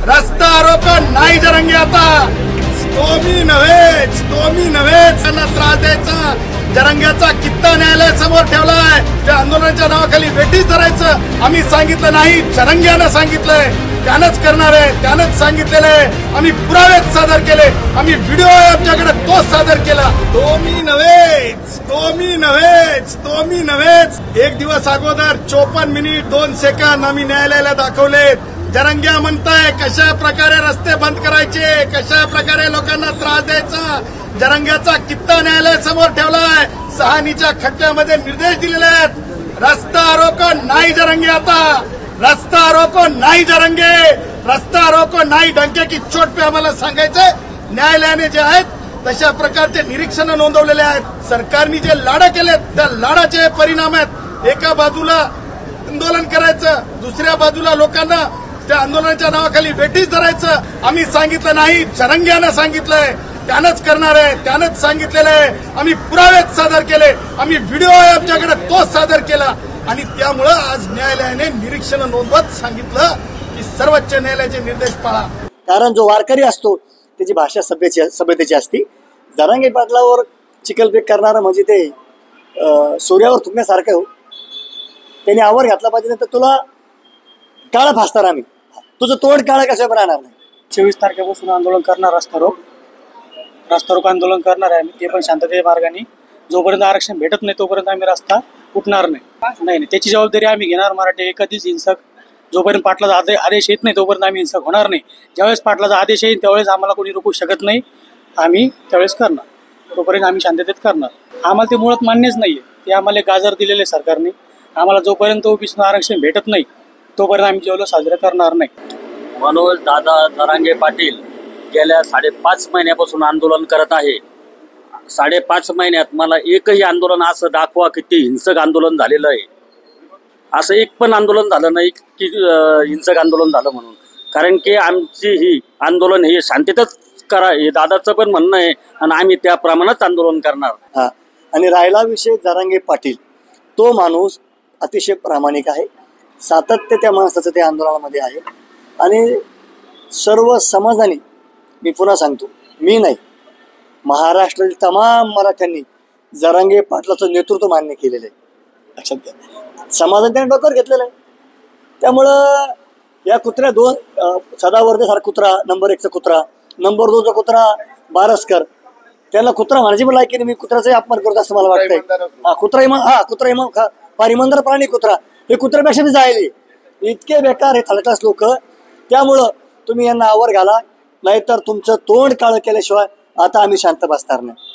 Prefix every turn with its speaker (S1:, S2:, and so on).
S1: रस्ता रोको नाही जरंगे आता तो मी नव्हेच त्यांना त्रास द्यायचा जरंग्याचा कित्ता न्यायालय समोर ठेवलाय त्या आंदोलनाच्या नावाखाली वेठीच धरायचं आम्ही सांगितलं नाही जरंग्यानं सांगितलंय त्यानंच करणार आहे त्यानंच सांगितलेलं आहे आम्ही पुरावे सादर केले आम्ही व्हिडिओ आमच्याकडे तोच सादर केला तो मी नव्हेच एक दिवस अगोदर 54 मिनिट 2 सेकंद आम्ही न्यायालयाला दाखवले जरंग्या म्हणताय कशा प्रकारे रस्ते बंद करायचे कशा प्रकारे लोकांना त्रास द्यायचा जरंग्याचा कित्ता न्यायालय समोर ठेवलाय सहानीच्या खटल्यामध्ये निर्देश दिलेले आहेत रस्ता रोको नाही जरंगे आता रस्ता रोको नाही जरंगे रस्ता रोको नाही डंके की चोट पे आम्हाला सांगायचंय न्यायालयाने जे आहेत तशा प्रकारचे निरीक्षण नोंदवलेले आहेत सरकारने जे लाडा केलेत त्या लाडाचे परिणाम आहेत एका बाजूला आंदोलन करायचं दुसऱ्या बाजूला लोकांना त्या आंदोलनाच्या नावाखाली वेठीच धरायचं आम्ही सांगितलं नाही जरंग्यानं सांगितलंय त्यानंच करणार आहे त्यानंच सांगितलेलं आहे आम्ही पुरावे सादर केले आम्ही व्हिडिओ आमच्याकडे तोच सादर केला आणि त्यामुळं आज न्यायालयाने निरीक्षण नोंदवत सांगितलं की सर्वोच्च न्यायालयाचे निर्देश पाळा
S2: कारण जो वारकरी असतो त्याची भाषा सभ्यतेची असते जरांगे पाटलावर चिखलफेक करणारा म्हणजे ते सूर्यावर थुंकण्यासारखं हो त्याने आवर घातला पाहिजे तर तुला काळा फासणार आम्ही तुझं तोंड काळा कसं राहणार नाही
S3: 24 तारखेपासून आंदोलन करणार रस्ता रोक आंदोलन करणार आहे ते पण शांततेच्या मार्गाने जोपर्यंत आरक्षण भेटत नाही तोपर्यंत आम्ही रस्ता उठणार नाही त्याची जबाबदारी आम्ही घेणार मराठी कधीच हिंसक जोपर्यंत पाटलाचा आदेश येत नाही तोपर्यंत आम्ही हिंसक होणार नाही ज्यावेळेस पाटलाचा आदेश येईल त्यावेळेस आम्हाला कोणी रोखू शकत नाही आम्ही त्यावेळेस करणार तोपर्यंत आम्ही शांततेत करणार आम्हाला ते मुळात मान्यच नाहीये ते आम्हाला गाजर दिलेले सरकारने आम्हाला जोपर्यंत ओबीसीचं आरक्षण भेटत नाही तोपर्यंत आम्ही जेवढं साजरं करणार नाही
S4: मनोज दादा जरांगे पाटील गेल्या 5.5 महिन्यापासून आंदोलन करत आहे 5.5 महिन्यात मला एकही आंदोलन असं दाखवा की ते हिंसक आंदोलन झालेलं आहे असं एक पण आंदोलन झालं नाही की हिंसक आंदोलन झालं म्हणून कारण की आमची ही आंदोलन हे शांततेतच करा हे दादाचं पण म्हणणं आहे आणि आम्ही त्या प्रमाणात आंदोलन करणार
S2: आणि राहिला विषय जरांगे पाटील तो माणूस अतिशय प्रामाणिक आहे सातत्य त्या माणसाचं त्या आंदोलनामध्ये आहे आणि सर्व समाजाने मी पुन्हा सांगतो मी नाही महाराष्ट्रातील तमाम मराठ्यांनी जरांगे पाटलाचं नेतृत्व मान्य केलेलं आहे लक्षात घ्या समाजाने त्याने डोक्यावर घेतलेलं आहे त्यामुळं या कुत्र्या सदावर्तेसारखा कुत्रा नंबर 1चा कुत्रा नंबर 2चा कुत्रा बारसकर त्याला कुत्रा म्हणायची पण लायकी मी कुत्र्याचाही अपमान करतो असं मला वाटतंय कुत्रा इमाम फार इमानदार प्राणी कुत्रा हे कुत्र्यापेक्षा बी जायले इतके बेकार हे थर्ड क्लास लोक त्यामुळं तुम्ही यांना आवर घाला नाहीतर तुमचं तोंड काळं केल्याशिवाय आता आम्ही शांत बसणार नाही